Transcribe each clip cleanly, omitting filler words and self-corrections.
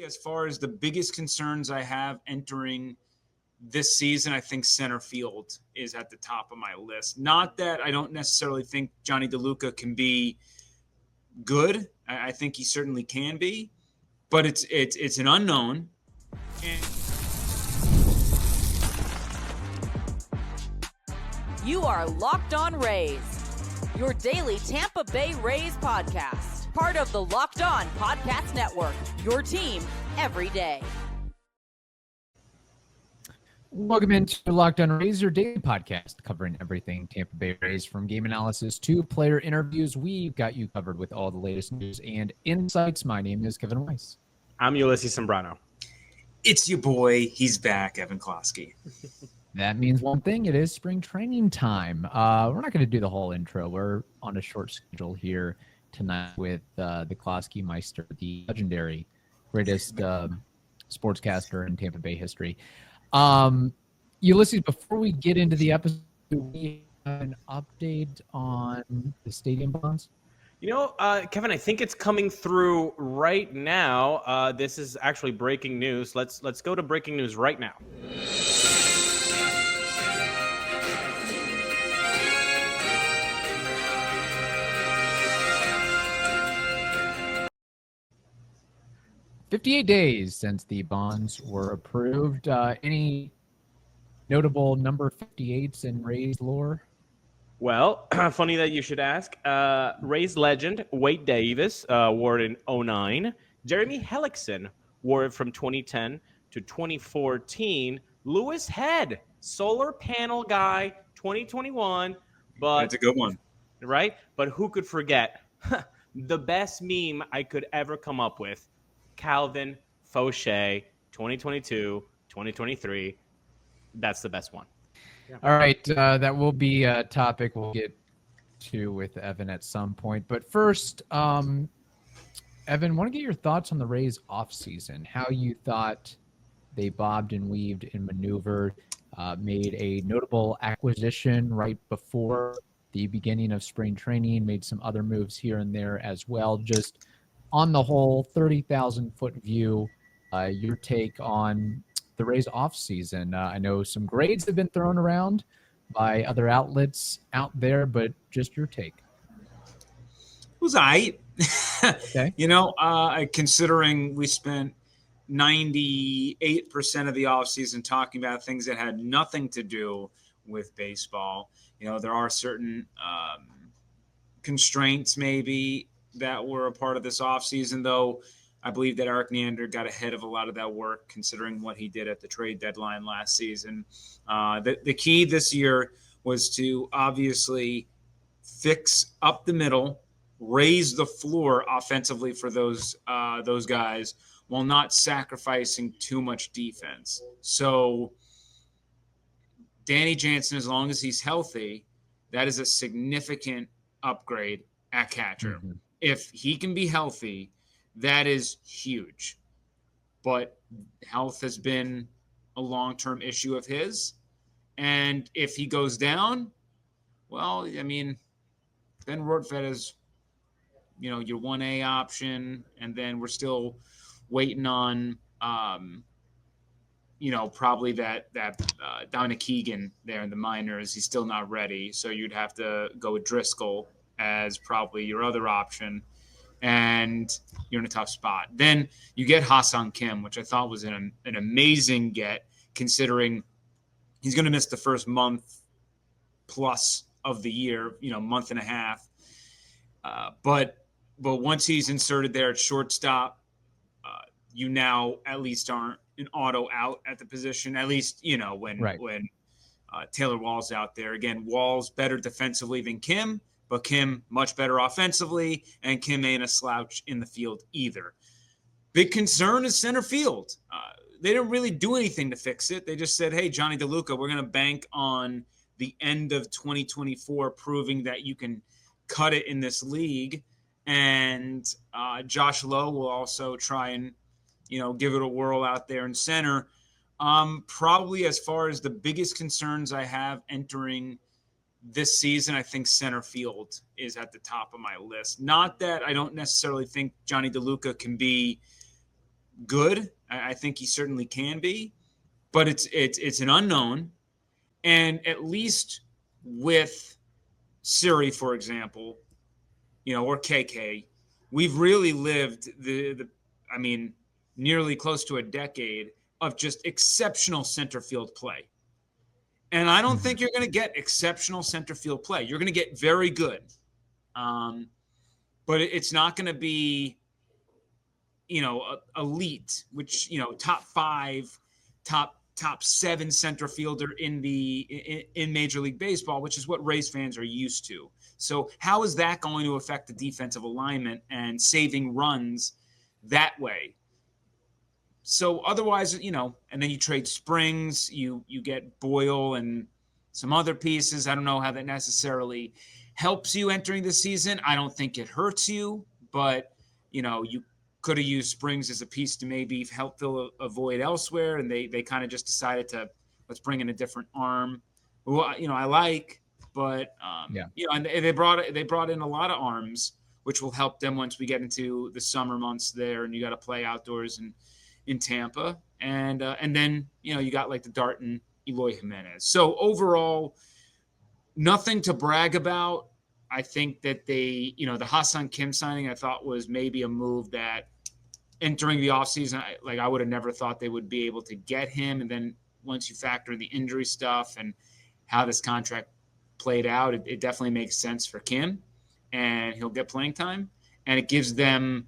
as far as the biggest concerns I have entering this season, I think center field is at the top of my list. Not that I don't necessarily think Johnny DeLuca can be good. I think he certainly can be, but it's an unknown. You are Locked On Rays, your daily Tampa Bay Rays podcast. Part of the Locked On Podcast Network, your team every day. Welcome into Locked On Rays, your daily podcast covering everything Tampa Bay Rays, from game analysis to player interviews. We've got you covered with all the latest news and insights. My name is Kevin Weiss. I'm Ulises Sambrano. It's your boy. He's back, Evan Closky. That means one thing. It is spring training time. We're not going to do the whole intro. We're on a short schedule here tonight with the Closky Meister, the legendary greatest sportscaster in Tampa Bay history. Ulises, before we get into the episode, do we have an update on the stadium bonds? You know, Kevin, I think it's coming through right now. This is actually breaking news. Let's go to breaking news right now. "58 days since the bonds were approved. Any notable number 58s in Rays lore?" Well, funny that you should ask. Rays legend Wade Davis wore it in 2009. Jeremy Hellickson wore it from 2010 to 2014. Lewis Head, solar panel guy, 2021. But That's a good one. Right? But who could forget the best meme I could ever come up with? Calvin Fauché, 2022, 2023. That's the best one. Yeah. All right, that will be a topic we'll get to with Evan at some point. But first, Evan, want to get your thoughts on the Rays offseason, how you thought they bobbed and weaved and maneuvered, made a notable acquisition right before the beginning of spring training, made some other moves here and there as well. Just on the whole, 30,000-foot view, your take on the Rays offseason. I know some grades have been thrown around by other outlets out there, but just your take. It was all right. Okay. You know, considering we spent 98% of the offseason talking about things that had nothing to do with baseball. You know, there are certain constraints maybe that were a part of this offseason, though I believe that Eric Neander got ahead of a lot of that work, considering what he did at the trade deadline last season. The key this year was to obviously fix up the middle, raise the floor offensively for those guys, while not sacrificing too much defense. So Danny Jansen, as long as he's healthy, that is a significant upgrade at catcher. Mm-hmm. If he can be healthy, that is huge. But health has been a long-term issue of his. And if he goes down, well, I mean, then Rortvedt is, you know, your 1A option. And then we're still waiting on, you know, probably that Dominic Keegan there in the minors. He's still not ready. So you'd have to go with Driscoll as probably your other option, and you're in a tough spot. Then you get Ha-Seong Kim, which I thought was an amazing get, considering he's going to miss the first month plus of the year, you know, month and a half. But once he's inserted there at shortstop, you now at least aren't an auto out at the position, at least, you know, when Taylor Wall's out there. Again, Wall's better defensively than Kim, but Kim much better offensively, and Kim ain't a slouch in the field either. Big concern is center field. They didn't really do anything to fix it. They just said, hey, Johnny DeLuca, we're going to bank on the end of 2024 proving that you can cut it in this league. And Josh Lowe will also try and, you know, give it a whirl out there in center. Probably as far as the biggest concerns I have entering this season, I think center field is at the top of my list. Not that I don't necessarily think Johnny DeLuca can be good. I think he certainly can be, but it's an unknown. And at least with Siri, for example, or KK, we've really lived nearly close to a decade of just exceptional center field play. And I don't think you're going to get exceptional center field play. You're going to get very good. But it's not going to be, elite, which, top 5, top 7 center fielder in Major League Baseball, which is what Rays fans are used to. So how is that going to affect the defensive alignment and saving runs that way? So otherwise, and then you trade Springs, you get Boyle and some other pieces. I don't know how that necessarily helps you entering the season. I don't think it hurts you, but, you could have used Springs as a piece to maybe help fill a void elsewhere, and they kind of just decided to let's bring in a different arm, who I like, but and they brought in a lot of arms, which will help them once we get into the summer months there, and you got to play outdoors and in Tampa, and then you got like the Dart and Eloy Jimenez. So overall, nothing to brag about. I think that the Ha-Seong Kim signing I thought was maybe a move that entering the offseason, I would have never thought they would be able to get him. And then once you factor in the injury stuff and how this contract played out, it definitely makes sense for Kim, and he'll get playing time, and it gives them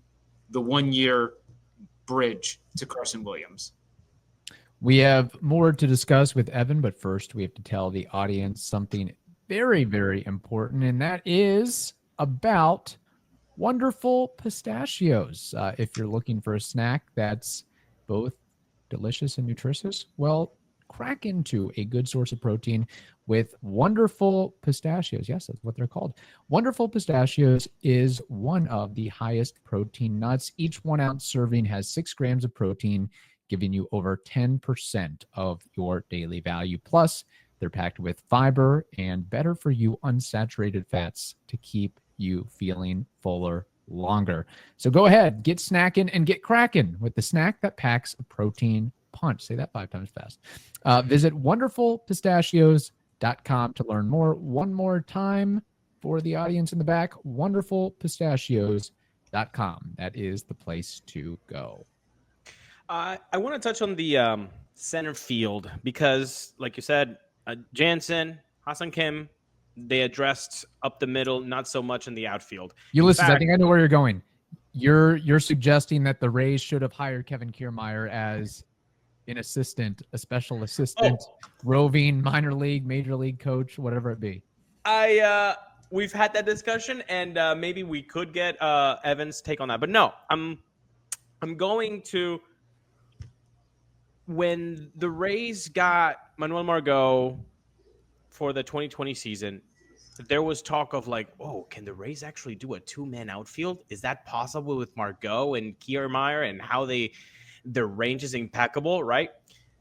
the 1-year bridge to Carson Williams. We have more to discuss with Evan, but first we have to tell the audience something very, very important, and that is about Wonderful Pistachios. If you're looking for a snack that's both delicious and nutritious, well, crack into a good source of protein with Wonderful Pistachios. Yes, that's what they're called. Wonderful Pistachios is one of the highest protein nuts. Each 1 ounce serving has 6 grams of protein, giving you over 10% of your daily value. Plus, they're packed with fiber and better for you unsaturated fats to keep you feeling fuller longer. So go ahead, get snacking and get cracking with the snack that packs a protein punch. Say that 5 times fast. Visit wonderfulpistachios.com to learn more. One more time for the audience in the back, wonderfulpistachios.com. That is the place to go. I want to touch on the center field because, like you said, Jansen, Ha-Seong Kim, they addressed up the middle, not so much in the outfield. Ulises, I think I know where you're going. You're suggesting that the Rays should have hired Kevin Kiermaier as an assistant, a special assistant, roving minor league, major league coach, whatever it be. We've had that discussion, and maybe we could get Evan's take on that. But no, I'm going to. When the Rays got Manuel Margot for the 2020 season, there was talk of can the Rays actually do a 2-man outfield? Is that possible with Margot and Kiermaier and how their range is impeccable, right?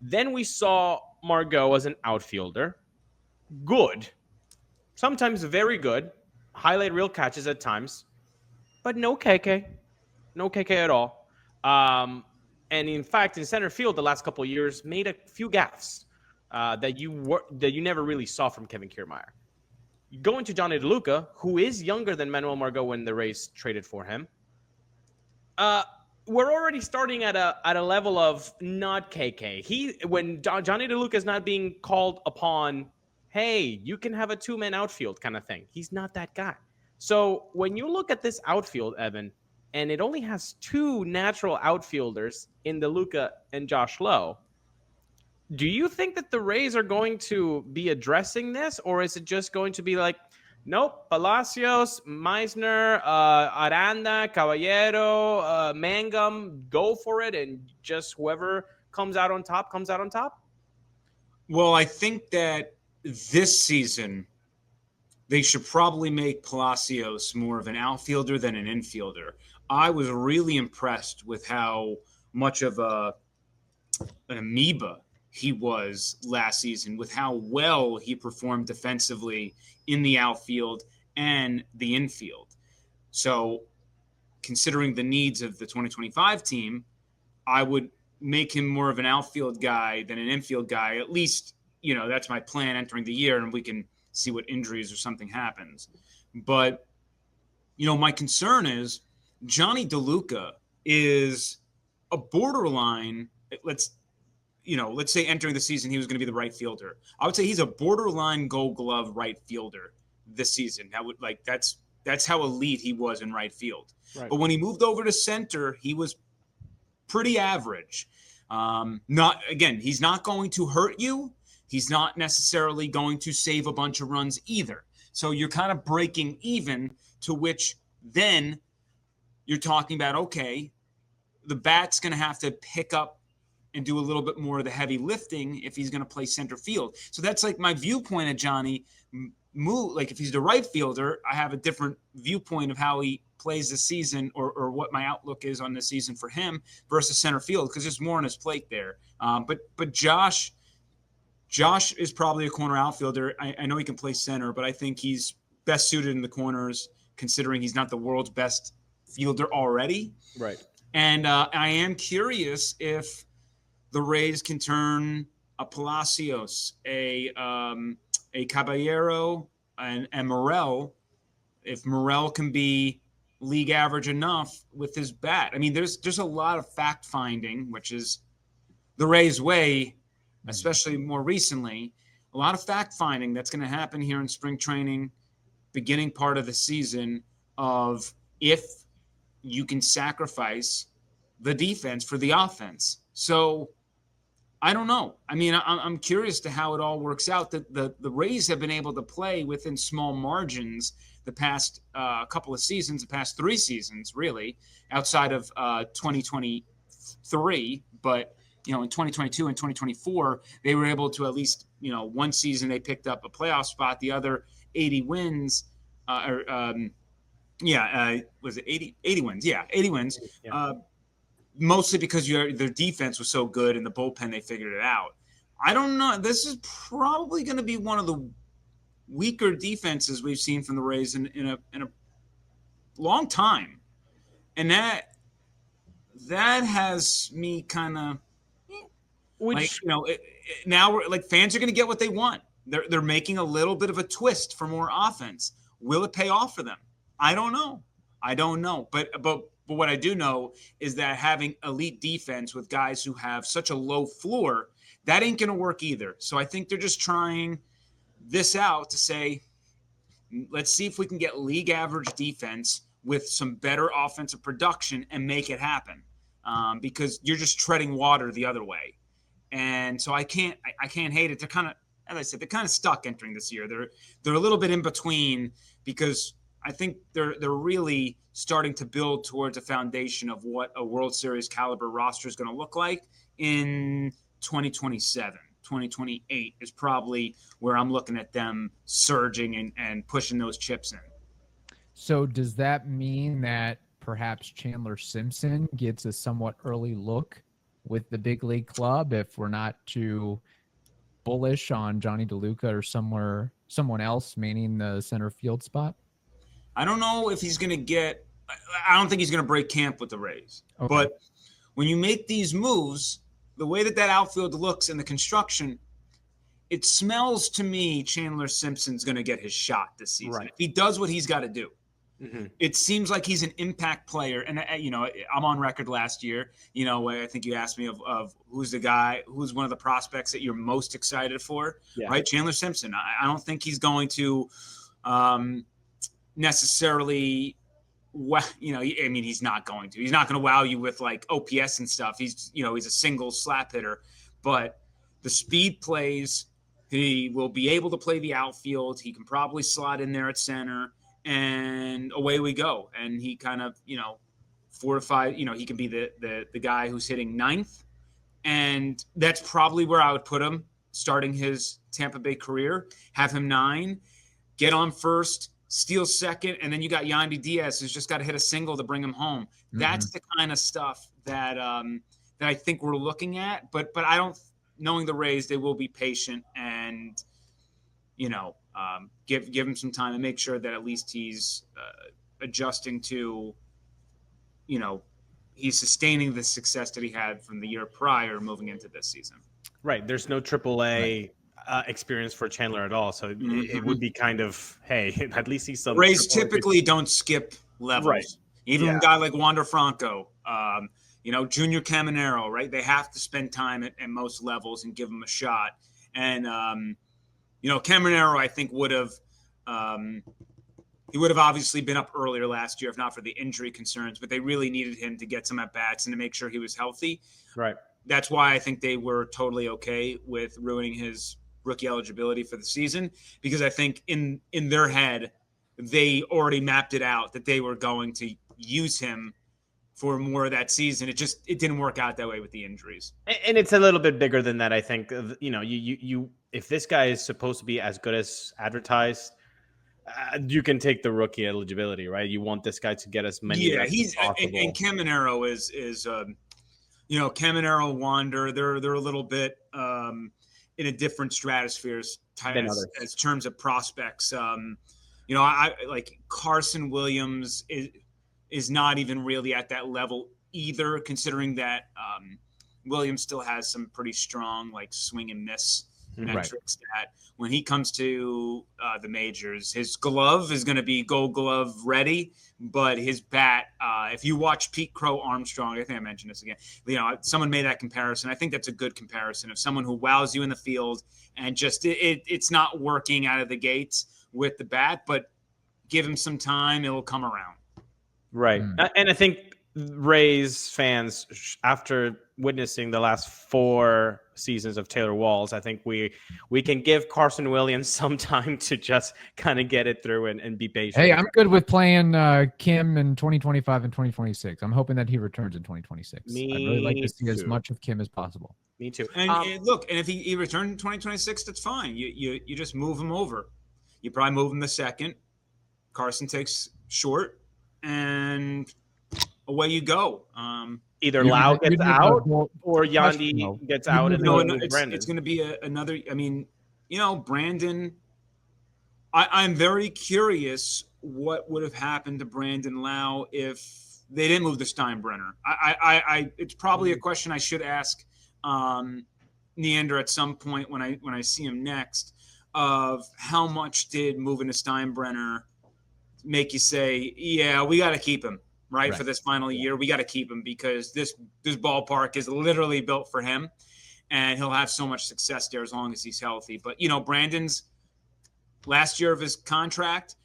Then we saw Margot as an outfielder. Good. Sometimes very good. Highlight reel catches at times. But no KK. No KK at all. And in fact, in center field, the last couple of years made a few gaffes that you never really saw from Kevin Kiermaier. Going to Johnny DeLuca, who is younger than Manuel Margot when the Rays traded for him. We're already starting at a level of not KK. When Johnny DeLuca is not being called upon, hey, you can have a 2-man outfield kind of thing. He's not that guy. So when you look at this outfield, Evan, and it only has 2 natural outfielders in DeLuca and Josh Lowe, do you think that the Rays are going to be addressing this, or is it just going to be nope, Palacios, Meisner, Aranda, Caballero, Mangum, go for it, and just whoever comes out on top comes out on top? Well, I think that this season they should probably make Palacios more of an outfielder than an infielder. I was really impressed with how much of an amoeba he was last season, with how well he performed defensively in the outfield and the infield. So considering the needs of the 2025 team, I would make him more of an outfield guy than an infield guy. At least, that's my plan entering the year, and we can see what injuries or something happens. But, my concern is Johnny DeLuca is a borderline. Let's say entering the season, he was going to be the right fielder. I would say he's a borderline Gold Glove right fielder this season. That's how elite he was in right field. Right. But when he moved over to center, he was pretty average. He's not going to hurt you. He's not necessarily going to save a bunch of runs either. So you're kind of breaking even, to which then you're talking about, okay, the bat's going to have to pick up and do a little bit more of the heavy lifting if he's going to play center field. So that's like my viewpoint of Johnny. Like if he's the right fielder, I have a different viewpoint of how he plays this season, or what my outlook is on this season for him versus center field, because there's more on his plate there. But Josh is probably a corner outfielder. I know he can play center, but I think he's best suited in the corners, considering he's not the world's best fielder already. Right. And I am curious if the Rays can turn a Pistachios, a Caballero, and Morel, if Morel can be league average enough with his bat. I mean, there's a lot of fact finding, which is the Rays' way, especially more recently. A lot of fact finding that's going to happen here in spring training, beginning part of the season, of if you can sacrifice the defense for the offense. So I don't know. I mean, I'm curious to how it all works out. The Rays have been able to play within small margins the past couple of seasons, the past 3 seasons, really, outside of 2023. But, in 2022 and 2024, they were able to at least, one season they picked up a playoff spot, the other 80 wins. Was it 80 wins? Yeah, 80 wins. Yeah. Mostly because their defense was so good, and the bullpen, they figured it out. I don't know. This is probably going to be one of the weaker defenses we've seen from the Rays in a long time, and that has me kind of now we're like, fans are going to get what they want. They're making a little bit of a twist for more offense. Will it pay off for them? I don't know. But what I do know is that having elite defense with guys who have such a low floor, that ain't going to work either. So I think they're just trying this out to say, let's see if we can get league average defense with some better offensive production and make it happen, because you're just treading water the other way. And so I can't hate it. They're kind of, as I said, they're kind of stuck entering this year. They're a little bit in between, because I think they're really starting to build towards a foundation of what a World Series caliber roster is going to look like in 2027. 2028 is probably where I'm looking at them surging and pushing those chips in. So does that mean that perhaps Chandler Simpson gets a somewhat early look with the big league club, if we're not too bullish on Johnny DeLuca or someone else manning the center field spot? I don't know if he's going to get – I don't think he's going to break camp with the Rays. Okay. But when you make these moves, the way that outfield looks in the construction, it smells to me Chandler Simpson's going to get his shot this season. Right. If he does what he's got to do. Mm-hmm. It seems like he's an impact player. And, I'm on record last year. I think you asked me of who's the guy, who's one of the prospects that you're most excited for, right? Chandler Simpson. I don't think he's going to necessarily he's not going to. He's not going to wow you with like OPS and stuff. He's a single slap hitter, but the speed plays, he will be able to play the outfield. He can probably slot in there at center, and away we go. And he kind of, fortified, he can be the guy who's hitting ninth. And that's probably where I would put him starting his Tampa Bay career. Have him 9, get on first, steal second, and then you got Yandy Diaz who's just got to hit a single to bring him home. Mm-hmm. That's the kind of stuff that that I think we're looking at. But I don't, knowing the Rays, they will be patient and give him some time and make sure that at least he's adjusting to he's sustaining the success that he had from the year prior moving into this season. Right. There's no AAA experience for Chandler at all. So it would be kind of, hey, at least he's some. Rays typically don't skip levels. Right. Even a guy like Wander Franco, Junior Caminero, right? They have to spend time at most levels and give him a shot. And, Caminero, I think, would have obviously been up earlier last year, if not for the injury concerns, but they really needed him to get some at-bats and to make sure he was healthy. Right. That's why I think they were totally okay with ruining his rookie eligibility for the season, because I think in their head, they already mapped it out that they were going to use him for more of that season. It didn't work out that way with the injuries. And it's a little bit bigger than that, I think. You if this guy is supposed to be as good as advertised, you can take the rookie eligibility, right? You want this guy to get as many as possible. And Caminero is Caminero, Wander, they're a little bit in a different stratosphere as terms of prospects. I like Carson Williams is not even really at that level either, considering that Williams still has some pretty strong like swing and miss metrics that when he comes to the majors, his glove is going to be Gold Glove ready, but his bat, if you watch Pete Crow Armstrong, I think I mentioned this again, someone made that comparison. I think that's a good comparison of someone who wows you in the field and just it's not working out of the gates with the bat, but give him some time, it'll come around. Right. And I think Rays fans, after witnessing the last 4 seasons of Taylor Walls, I think we can give Carson Williams some time to just kind of get it through and be patient. Hey, I'm good with playing Kim in 2025 and 2026. I'm hoping that he returns in 2026. I'd really like to see as much of Kim as possible. Me too. And if he returns in 2026, that's fine. You just move him over. You probably move him the second. Carson takes short, and away you go. Either Lau gets out or Yandy gets out. And it's going to be another. I mean, Brandon. I'm very curious what would have happened to Brandon Lau if they didn't move to Steinbrenner. It's probably a question I should ask Neander at some point when I see him next. Of how much did moving to Steinbrenner make you say, yeah, we got to keep him, right? For this final year, we got to keep him because this ballpark is literally built for him, and he'll have so much success there as long as he's healthy. But, Brandon's last year of his contract,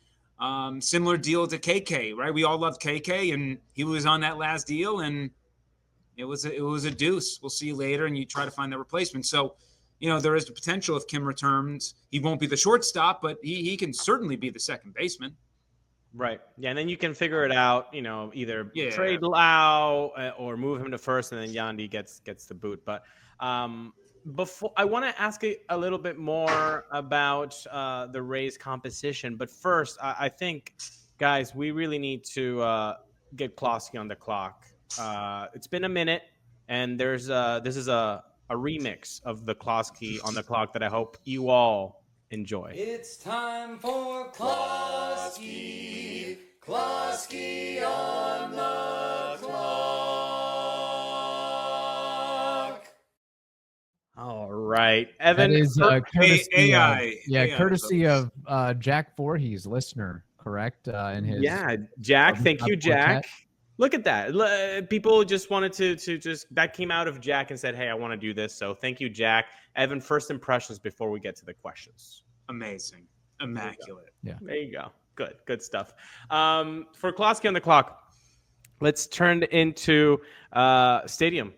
similar deal to KK, right? We all loved KK, and he was on that last deal, and it was a deuce. We'll see you later, and you try to find the replacement. So, there is the potential if Kim returns. He won't be the shortstop, but he can certainly be the second baseman. Right. Yeah, and then you can figure it out, either trade Lau or move him to first, and then Yandy gets the boot. But before I want to ask a little bit more about the Rays composition. But first, I think, guys, we really need to get Closky on the clock. It's been a minute, and this is a remix of the Closky on the clock that I hope you all enjoy. It's time for Closky on the clock. All right, Evan. That is courtesy AI. Courtesy of Jack Voorhees, listener, correct? In his Jack. Thank you, Jack. Look at that. People just wanted to just that came out of Jack and said, hey, I want to do this. So thank you, Jack. Evan, first impressions before we get to the questions. Amazing. Immaculate. Yeah. There you go. Good stuff. For Closky on the clock, let's turn into stadium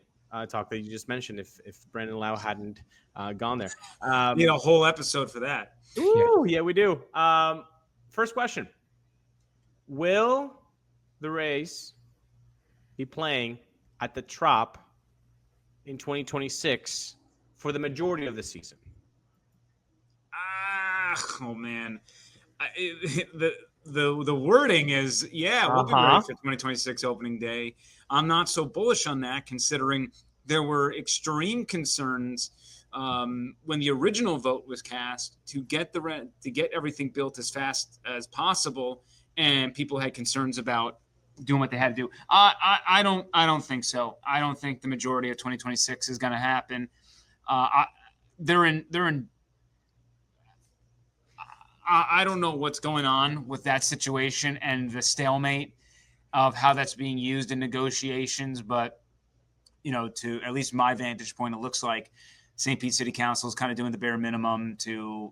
talk that you just mentioned if Brandon Lau hadn't gone there. Need a whole episode for that. Ooh, yeah, we do. First question. Will the Rays be playing at the Trop in 2026 for the majority of the season? Oh man, the wording is we'll be ready for 2026 opening day. I'm not so bullish on that, considering there were extreme concerns when the original vote was cast to get everything built as fast as possible, and people had concerns about doing what they had to do. I don't think so. I don't think the majority of 2026 is going to happen. They're in. I don't know what's going on with that situation and the stalemate of how that's being used in negotiations, but to at least my vantage point, it looks like St. Pete City Council is kind of doing the bare minimum to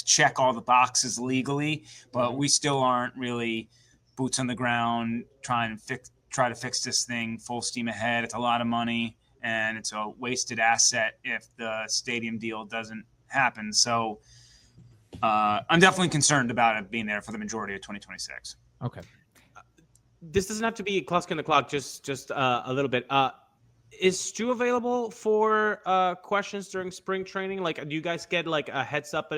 check all the boxes legally, but we still aren't really boots on the ground try to fix this thing full steam ahead. It's a lot of money and it's a wasted asset if the stadium deal doesn't happen. So I'm definitely concerned about it being there for the majority of 2026. Okay. This doesn't have to be Closky on the clock. Just a little bit. Is Stu available for questions during spring training? Like, do you guys get like a heads up?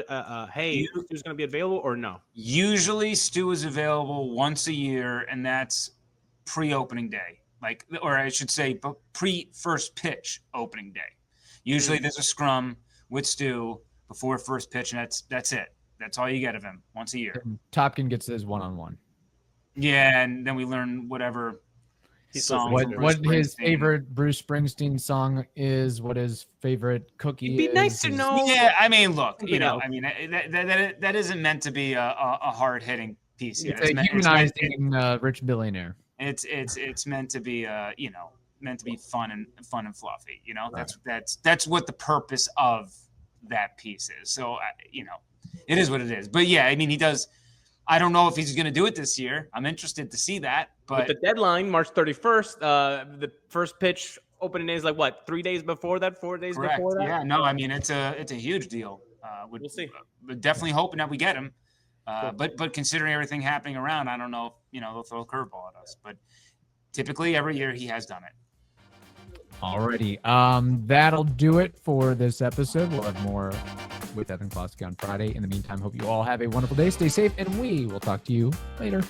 Hey, Stu's going to be available or no? Usually, Stu is available once a year, and that's pre-opening day. Or I should say, pre-first pitch opening day. Usually, there's a scrum with Stu before first pitch, and that's it. That's all you get of him once a year. And Topkin gets his one-on-one. Yeah, and then we learn whatever song. What his favorite Bruce Springsteen song is, what his favorite cookie is. It'd be nice to know. Yeah, I mean, look, that isn't meant to be a hard-hitting piece. It's a humanizing rich billionaire. It's meant to be meant to be fun and fluffy. That's what the purpose of that piece is. So it is what it is. But yeah, I mean, he does. I don't know if he's going to do it this year. I'm interested to see that. But the deadline, March 31st, the first pitch opening day is like what, 3 days before that, 4 days correct. Before that? Yeah, no, I mean it's a huge deal. We'll see. We're definitely hoping that we get him. But considering everything happening around, I don't know if they'll throw a curveball at us. But typically every year he has done it. Alrighty. That'll do it for this episode. We'll have more with Evan Closky on Friday. In the meantime, hope you all have a wonderful day. Stay safe, and we will talk to you later.